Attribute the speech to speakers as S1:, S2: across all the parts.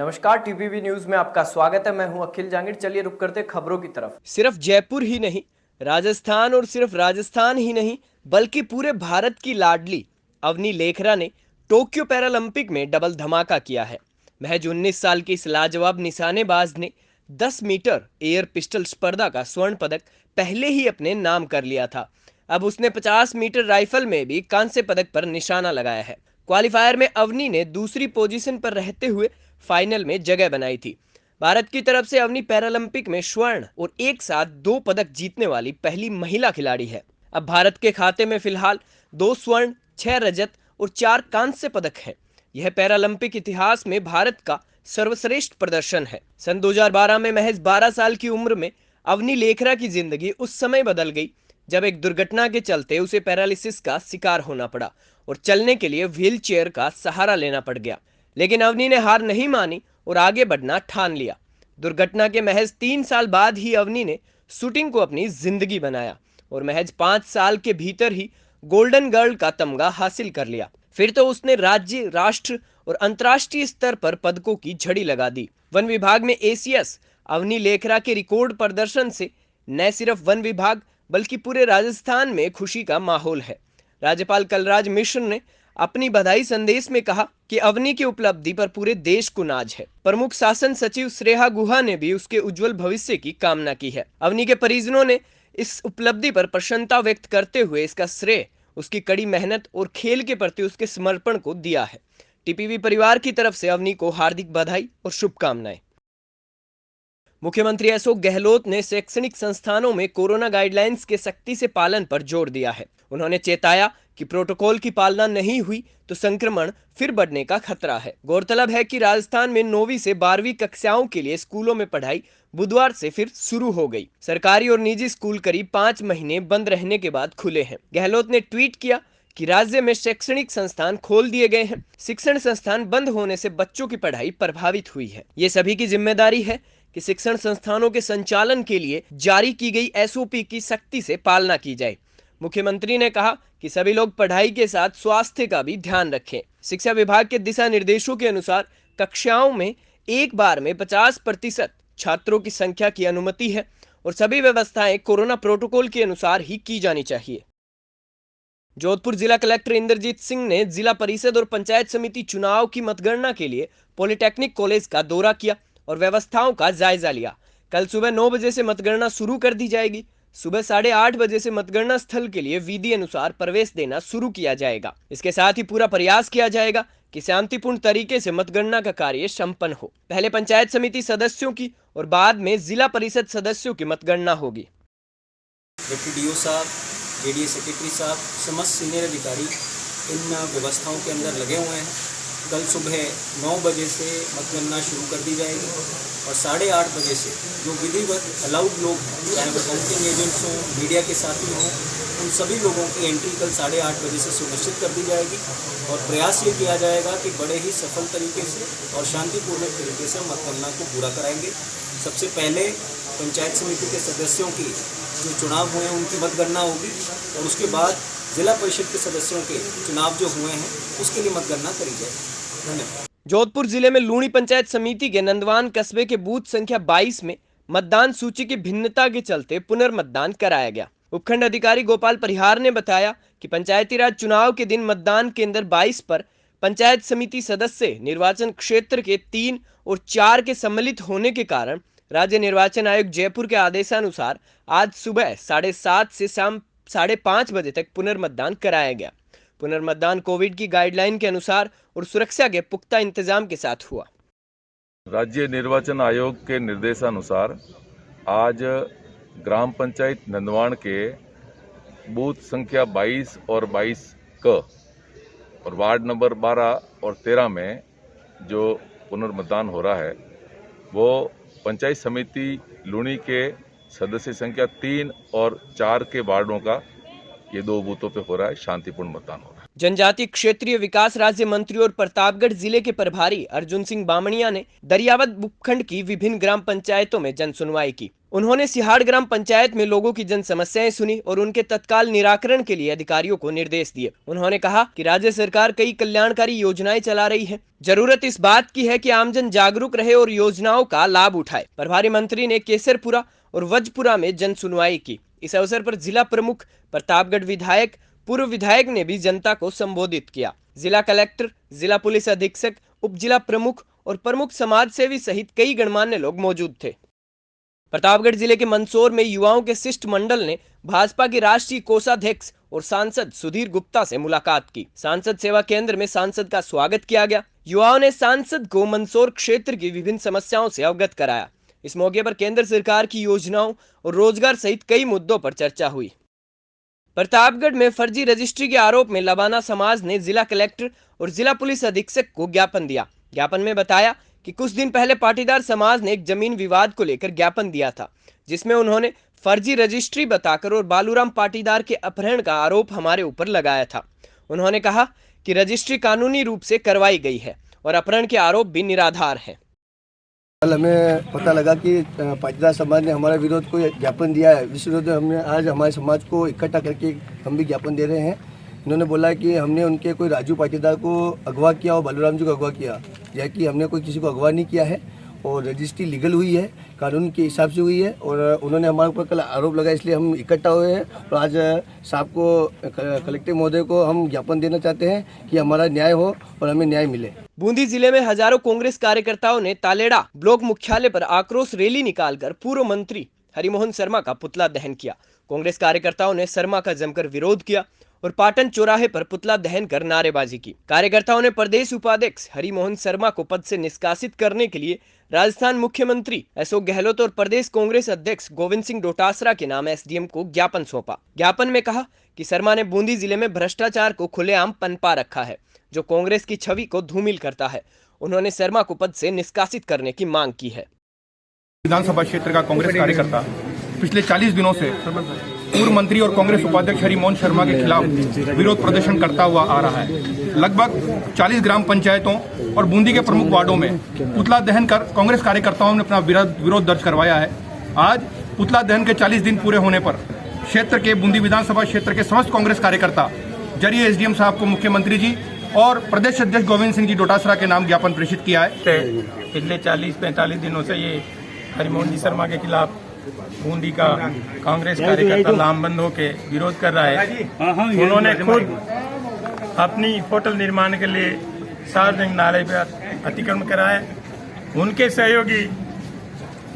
S1: नमस्कार, TPV news में आपका स्वागत है। मैं हूं अखिल जांगिड़। चलिए रुक करते खबरों की तरफ।
S2: सिर्फ जयपुर ही नहीं, राजस्थान और सिर्फ राजस्थान ही नहीं, बल्कि पूरे भारत की लाडली अवनी लेखरा ने टोक्यो पैरालंपिक में डबल धमाका किया है। महज 19 साल की इस लाजवाब निशानेबाज ने 10 मीटर एयर पिस्टल स्पर्धा का स्वर्ण पदक पहले ही अपने नाम कर लिया था। अब उसने 50 मीटर राइफल में भी कांस्य पदक पर निशाना लगाया है। क्वालिफायर में अवनी ने दूसरी पोजीशन पर रहते हुए फाइनल में जगह बनाई थी। भारत की तरफ से अवनी पैरालंपिक में स्वर्ण और एक साथ 2 पदक जीतने वाली पहली महिला खिलाड़ी है। अब भारत के खाते में फिलहाल 2 स्वर्ण, 6 रजत और 4 कांस्य पदक हैं। यह पैरालंपिक इतिहास में भारत का सर्वश्रेष्ठ प्रदर्शन है। सन 2012 में महज 12 साल की उम्र में अवनी लेखरा की जिंदगी उस समय बदल गई जब एक दुर्घटना के चलते उसे पैरालिसिस का शिकार होना पड़ा और चलने के लिए व्हील चेयर का सहारा लेना पड़ गया। लेकिन अवनी ने हार नहीं मानी और आगे बढ़ना ठान लिया। दुर्घटना के महज 3 साल बाद ही अवनी ने शूटिंग को अपनी जिंदगी बनाया और महज 5 साल के भीतर ही गोल्डन गर्ल का तमगा हासिल कर लिया। फिर तो उसने राज्य, राष्ट्र और अंतर्राष्ट्रीय स्तर पर पदकों की झड़ी लगा दी। वन विभाग में एसीएस अवनी लेखरा के रिकॉर्ड प्रदर्शन से न सिर्फ वन विभाग बल्कि पूरे राजस्थान में खुशी का माहौल है। राज्यपाल कलराज मिश्र ने अपनी बधाई संदेश में कहा कि अवनी की उपलब्धि पर पूरे देश को नाज है। प्रमुख शासन सचिव श्रेया गुहा ने भी उसके उज्जवल भविष्य की कामना की है। अवनी के परिजनों ने इस उपलब्धि पर प्रसन्नता व्यक्त करते हुए इसका श्रेय उसकी कड़ी मेहनत और खेल के प्रति उसके समर्पण को दिया है। टीपीवी परिवार की तरफ से अवनी को हार्दिक बधाई और शुभकामनाएं। मुख्यमंत्री अशोक गहलोत ने शैक्षणिक संस्थानों में कोरोना गाइडलाइंस के सख्ती से पालन पर जोर दिया है। उन्होंने चेताया कि प्रोटोकॉल की पालना नहीं हुई तो संक्रमण फिर बढ़ने का खतरा है। गौरतलब है कि राजस्थान में 9वीं से 12वीं कक्षाओं के लिए स्कूलों में पढ़ाई बुधवार से फिर शुरू हो गई। सरकारी और निजी स्कूल करीब 5 महीने बंद रहने के बाद खुले हैं। गहलोत ने ट्वीट किया कि राज्य में शैक्षणिक संस्थान खोल दिए गए हैं। शिक्षण संस्थान बंद होने से बच्चों की पढ़ाई प्रभावित हुई है। ये सभी की जिम्मेदारी है कि शिक्षण संस्थानों के संचालन के लिए जारी की गई एसओपी की सख्ती से पालना की जाए। मुख्यमंत्री ने कहा कि सभी लोग पढ़ाई के साथ स्वास्थ्य का भी ध्यान रखें। शिक्षा विभाग के दिशा निर्देशों के अनुसार कक्षाओं में एक बार में 50% छात्रों की संख्या की अनुमति है और सभी व्यवस्थाएं कोरोना प्रोटोकॉल के अनुसार ही की जानी चाहिए। जोधपुर जिला कलेक्टर इंद्रजीत सिंह ने जिला परिषद और पंचायत समिति चुनाव की मतगणना के लिए पॉलिटेक्निक कॉलेज का दौरा किया और व्यवस्थाओं का जायजा लिया। कल सुबह 9 बजे से मतगणना शुरू कर दी जाएगी। सुबह 8:30 बजे से मतगणना स्थल के लिए विधि अनुसार प्रवेश देना शुरू किया जाएगा। इसके साथ ही पूरा प्रयास किया जाएगा कि शांतिपूर्ण तरीके से मतगणना का कार्य संपन्न हो। पहले पंचायत समिति सदस्यों की और बाद में जिला परिषद सदस्यों की मतगणना होगी।
S3: डिप्टी डीओ साहब, जेडीए सेक्रेटरी साहब, समस्त सीनियर अधिकारी इन व्यवस्थाओं के अंदर लगे हुए हैं। कल सुबह 9 बजे से मतगणना शुरू कर दी जाएगी और 8:30 बजे से जो विधिवत अलाउड लोग हैं, चाहे वो काउंटिंग एजेंट्स हों, मीडिया के साथी हों, उन सभी लोगों की एंट्री कल 8:30 बजे से सुनिश्चित कर दी जाएगी और प्रयास ये किया जाएगा कि बड़े ही सफल तरीके से और शांतिपूर्वक तरीके से मतगणना को पूरा कराएंगे। सबसे पहले पंचायत समिति के सदस्यों की जो चुनाव हुए हैं उनकी मतगणना होगी और उसके बाद जिला परिषद के सदस्यों के चुनाव जो हुए हैं उसके लिए मतगणना करी जाएगी। धन्यवाद।
S2: जोधपुर जिले में लूणी पंचायत समिति के नंदवान कस्बे के बूथ संख्या 22 में मतदान सूची की भिन्नता के चलते पुनर्मतदान कराया गया। उपखंड अधिकारी गोपाल परिहार ने बताया कि पंचायती राज चुनाव के दिन मतदान केंद्र 22 पर पंचायत समिति सदस्य निर्वाचन क्षेत्र के 3 और 4 के सम्मिलित होने के कारण राज्य निर्वाचन आयोग जयपुर के आदेशानुसार आज सुबह 7:30 से शाम 5:30 बजे तक पुनर्मतदान कराया गया। पुनर्मतदान कोविड की गाइडलाइन के अनुसार और सुरक्षा के पुख्ता इंतजाम के साथ हुआ।
S4: राज्य निर्वाचन आयोग के निर्देशानुसार आज ग्राम पंचायत नंदवान के बूथ संख्या 22 और 22 क और वार्ड नंबर 12 और 13 में जो पुनर्मतदान हो रहा है वो पंचायत समिति लूणी के सदस्य संख्या 3 और 4 के वार्डों का ये 2 बूथों पे हो रहा है। शांतिपूर्ण मतदान हो रहा है।
S2: जनजातीय क्षेत्रीय विकास राज्य मंत्री और प्रतापगढ़ जिले के प्रभारी अर्जुन सिंह बामणिया ने दरियावद उपखंड की विभिन्न ग्राम पंचायतों में जन सुनवाई की। उन्होंने सिहाड़ ग्राम पंचायत में लोगों की जन समस्याएं सुनी और उनके तत्काल निराकरण के लिए अधिकारियों को निर्देश दिए। उन्होंने कहा कि राज्य सरकार कई कल्याणकारी योजनाएं चला रही है, जरूरत इस बात की है कि आमजन जागरूक रहे और योजनाओं का लाभ उठाए। प्रभारी मंत्री ने केसरपुरा और वजपुरा में जन सुनवाई की। इस अवसर पर जिला प्रमुख, प्रतापगढ़ विधायक, पूर्व विधायक ने भी जनता को संबोधित किया। जिला कलेक्टर, जिला पुलिस अधीक्षक, उप जिला प्रमुख और प्रमुख समाज सेवी सहित कई गणमान्य लोग मौजूद थे। प्रतापगढ़ जिले के मंदसौर में युवाओं के शिष्टमंडल ने भाजपा के राष्ट्रीय कोषाध्यक्ष और सांसद सुधीर गुप्ता से मुलाकात की। सांसद सेवा केंद्र में सांसद का स्वागत किया गया। युवाओं ने सांसद को मंदसौर क्षेत्र की विभिन्न समस्याओं से अवगत कराया। इस मौके पर केंद्र सरकार की योजनाओं और रोजगार सहित कई मुद्दों पर चर्चा हुई। प्रतापगढ़ में फर्जी रजिस्ट्री के आरोप में लबाना समाज ने जिला कलेक्टर और जिला पुलिस अधीक्षक को ज्ञापन दिया। ज्ञापन में बताया कि कुछ दिन पहले पाटीदार समाज ने एक जमीन विवाद को लेकर ज्ञापन दिया था, जिसमें उन्होंने फर्जी रजिस्ट्री बताकर और बालूराम पाटीदार के अपहरण का आरोप हमारे ऊपर लगाया था। उन्होंने कहा कि रजिस्ट्री कानूनी रूप से करवाई गई है और अपहरण के आरोप भी निराधार हैं।
S5: कल हमें पता लगा कि पाटीदार समाज ने हमारा विरोध को ज्ञापन दिया है, जिस विरोध में हमने आज हमारे समाज को इकट्ठा करके हम भी ज्ञापन दे रहे हैं। इन्होंने बोला कि हमने उनके कोई राजू पाटीदार को अगवा किया और बालूराम जी को अगवा किया, यह कि हमने कोई किसी को अगवा नहीं किया है और रजिस्ट्री लीगल हुई है, कानून के हिसाब से हुई है और उन्होंने हमारे ऊपर कल आरोप लगाया, इसलिए हम इकट्ठा हुए हैं और आज साहब को, कलेक्टर महोदय को हम ज्ञापन देना चाहते हैं कि हमारा न्याय हो और हमें न्याय मिले।
S2: बूंदी जिले में हजारों कांग्रेस कार्यकर्ताओं ने तालेड़ा ब्लॉक मुख्यालय पर आक्रोश रैली निकालकर पूर्व मंत्री हरिमोहन शर्मा का पुतला दहन किया। कांग्रेस कार्यकर्ताओं ने शर्मा का जमकर विरोध किया और पाटन चौराहे पर पुतला दहन कर नारेबाजी की। कार्यकर्ताओं ने प्रदेश उपाध्यक्ष हरिमोहन शर्मा को पद से निष्कासित करने के लिए राजस्थान मुख्यमंत्री अशोक गहलोत और प्रदेश कांग्रेस अध्यक्ष गोविंद सिंह डोटासरा के नाम एसडीएम को ज्ञापन सौंपा। ज्ञापन में कहा कि शर्मा ने बूंदी जिले में भ्रष्टाचार को खुलेआम पनपा रखा है, जो कांग्रेस की छवि को धूमिल करता है। उन्होंने शर्मा को पद से निष्कासित करने की मांग की है।
S6: विधानसभा क्षेत्र का कांग्रेस कार्यकर्ता पिछले 40 दिनों से पूर्व मंत्री और कांग्रेस उपाध्यक्ष हरिमोहन शर्मा के खिलाफ विरोध प्रदर्शन करता हुआ आ रहा है। लगभग 40 ग्राम पंचायतों और बूंदी के प्रमुख वार्डों में पुतला दहन कर कांग्रेस कार्यकर्ताओं ने अपना विरोध दर्ज करवाया है। आज पुतला दहन के 40 दिन पूरे होने पर क्षेत्र के बूंदी विधानसभा क्षेत्र के समस्त कांग्रेस कार्यकर्ता जरिए एसडीएम साहब को मुख्यमंत्री जी और प्रदेश अध्यक्ष गोविंद सिंह जी डोटासरा के नाम ज्ञापन प्रेषित किया है।
S7: पिछले 40-45 दिनों से ये हरिमोहन जी शर्मा के खिलाफ बूंदी का कांग्रेस कार्यकर्ता लामबंद होकर विरोध कर रहा है। उन्होंने खुद अपनी होटल निर्माण के लिए सार्वजनिक नाले पर अतिक्रमण कराया। उनके सहयोगी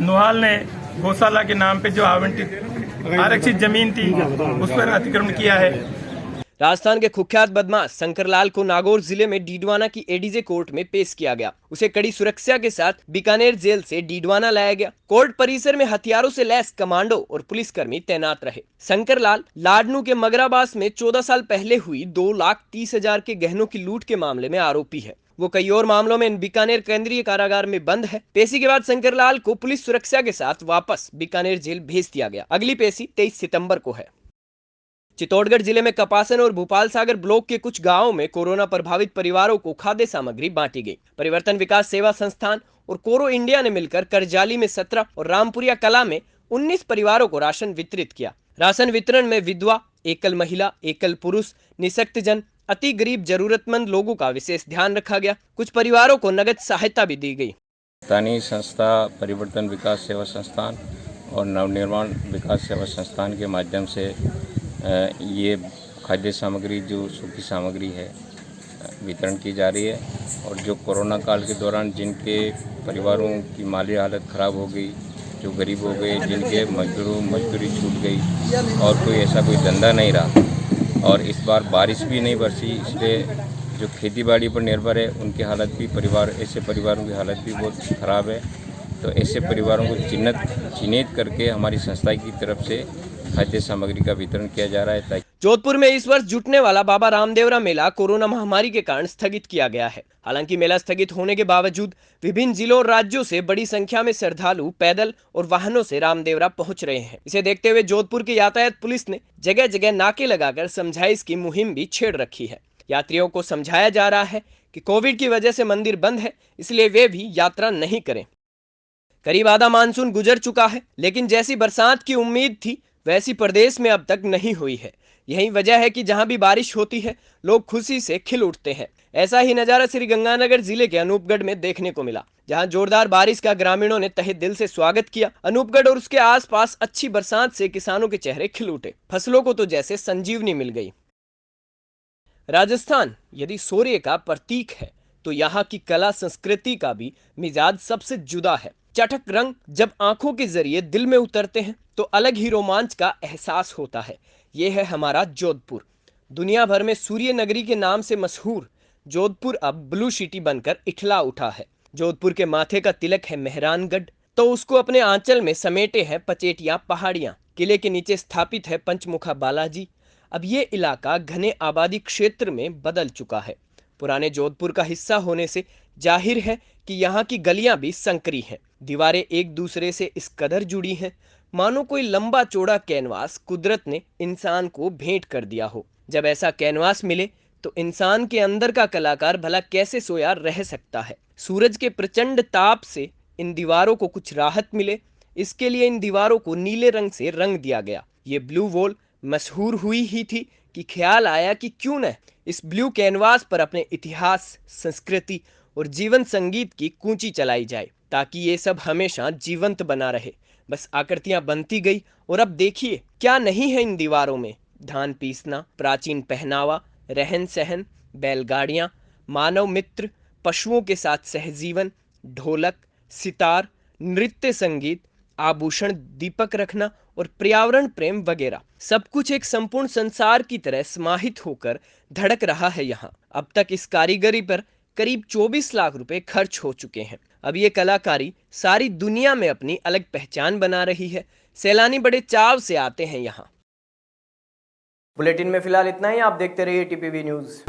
S7: नुहाल ने गौशाला के नाम पे जो आवंटित आरक्षित जमीन थी उस पर अतिक्रमण किया है।
S2: राजस्थान के कुख्यात बदमाश शंकरलाल को नागौर जिले में डीडवाना की एडीजे कोर्ट में पेश किया गया। उसे कड़ी सुरक्षा के साथ बीकानेर जेल से डीडवाना लाया गया। कोर्ट परिसर में हथियारों से लैस कमांडो और पुलिसकर्मी तैनात रहे। शंकरलाल लाडनू के मगराबास में 14 साल पहले हुई 2,30,000 के गहनों की लूट के मामले में आरोपी है। वो कई और मामलों में बीकानेर केंद्रीय कारागार में बंद है। पेशी के बाद शंकरलाल को पुलिस सुरक्षा के साथ वापस बीकानेर जेल भेज दिया गया। अगली पेशी 23 सितंबर को है। चित्तौड़गढ़ जिले में कपासन और भोपाल सागर ब्लॉक के कुछ गांवों में कोरोना प्रभावित परिवारों को खाद्य सामग्री बांटी गई। परिवर्तन विकास सेवा संस्थान और कोरो इंडिया ने मिलकर करजाली में 17 और रामपुरिया कला में 19 परिवारों को राशन वितरित किया। राशन वितरण में विधवा, एकल महिला, एकल पुरुष, निःशक्तजन, अति गरीब जरूरतमंद लोगों का विशेष ध्यान रखा गया। कुछ परिवारों को नगद सहायता भी दी गई।
S8: स्थानीय संस्था परिवर्तन विकास सेवा संस्थान और नवनिर्माण विकास सेवा संस्थान के माध्यम से ये खाद्य सामग्री जो सूखी सामग्री है वितरण की जा रही है। और जो कोरोना काल के दौरान जिनके परिवारों की माली हालत ख़राब हो गई, जो गरीब हो गए, जिनके मजदूरी छूट गई और कोई ऐसा कोई धंधा नहीं रहा और इस बार बारिश भी नहीं बरसी, इसलिए जो खेतीबाड़ी पर निर्भर है उनकी हालत भी ऐसे परिवारों की हालत भी बहुत ख़राब है। तो ऐसे परिवारों को चिन्हित करके हमारी संस्था की तरफ से खाद्य सामग्री का वितरण किया जा रहा है।
S2: जोधपुर में इस वर्ष जुटने वाला बाबा रामदेवरा मेला कोरोना महामारी के कारण स्थगित किया गया है। हालांकि मेला स्थगित होने के बावजूद विभिन्न जिलों और राज्यों से बड़ी संख्या में श्रद्धालु पैदल और वाहनों से रामदेवरा पहुंच रहे हैं। इसे देखते हुए जोधपुर की यातायात पुलिस ने जगह जगह नाके लगाकर समझाइश की मुहिम भी छेड़ रखी है। यात्रियों को समझाया जा रहा है कि कोविड की वजह से मंदिर बंद है, इसलिए वे भी यात्रा नहीं करें। करीब आधा मानसून गुजर चुका है, लेकिन जैसी बरसात की उम्मीद थी वैसी प्रदेश में अब तक नहीं हुई है। यही वजह है कि जहां भी बारिश होती है लोग खुशी से खिल उठते हैं। ऐसा ही नजारा श्री गंगानगर जिले के अनूपगढ़ में देखने को मिला, जहां जोरदार बारिश का ग्रामीणों ने तहे दिल से स्वागत किया। अनूपगढ़ और उसके आसपास अच्छी बरसात से किसानों के चेहरे खिल उठे, फसलों को तो जैसे संजीवनी मिल गई। राजस्थान यदि शौर्य का प्रतीक है तो यहाँ की कला संस्कृति का भी मिजाज सबसे जुदा है। चटक रंग जब आंखों के जरिए दिल में उतरते हैं तो अलग ही रोमांच का एहसास होता है। ये है हमारा जोधपुर। दुनिया भर में सूर्य नगरी के नाम से मशहूर जोधपुर अब ब्लू सिटी बनकर इठला उठा है। जोधपुर के माथे का तिलक है मेहरानगढ़, तो उसको अपने आंचल में समेटे हैं पचेटियां पहाड़ियां। किले के नीचे स्थापित है पंचमुखा बालाजी। अब ये इलाका घने आबादी क्षेत्र में बदल चुका है। पुराने जोधपुर का हिस्सा होने से जाहिर है कि यहाँ की गलियां भी संकरी हैं। दीवारें एक दूसरे से इस कदर जुड़ी हैं मानो कोई लंबा चौड़ा कैनवास कुदरत ने इंसान को भेंट कर दिया हो। जब ऐसा कैनवास मिले तो इंसान के अंदर का कलाकार भला कैसे सोया रह सकता है। सूरज के प्रचंड ताप से इन दीवारों को कुछ राहत मिले, इसके लिए इन दीवारों को नीले रंग से रंग दिया गया। ये ब्लू वॉल मशहूर हुई ही थी कि ख्याल आया कि क्यों न इस ब्लू कैनवास पर अपने इतिहास, संस्कृति और जीवन संगीत की कूंची चलाई जाए, ताकि ये सब हमेशा जीवंत बना रहे। बस आकृतियां बनती गई और अब देखिए क्या नहीं है इन दीवारों में। धान पीसना, प्राचीन पहनावा, रहन सहन, बैलगाड़ियां, मानव मित्र, पशुओं के साथ सहजीवन, ढोलक, सितार, नृत्य संगीत, आभूषण, दीपक रखना और पर्यावरण प्रेम वगैरह सब कुछ एक संपूर्ण संसार की तरह समाहित होकर धड़क रहा है यहाँ। अब तक इस कारीगरी पर करीब 24 लाख रुपए खर्च हो चुके हैं। अब ये कलाकारी सारी दुनिया में अपनी अलग पहचान बना रही है। सैलानी बड़े चाव से आते हैं यहाँ।
S1: बुलेटिन में फिलहाल इतना ही। आप देखते रहिए टीपीवी न्यूज़।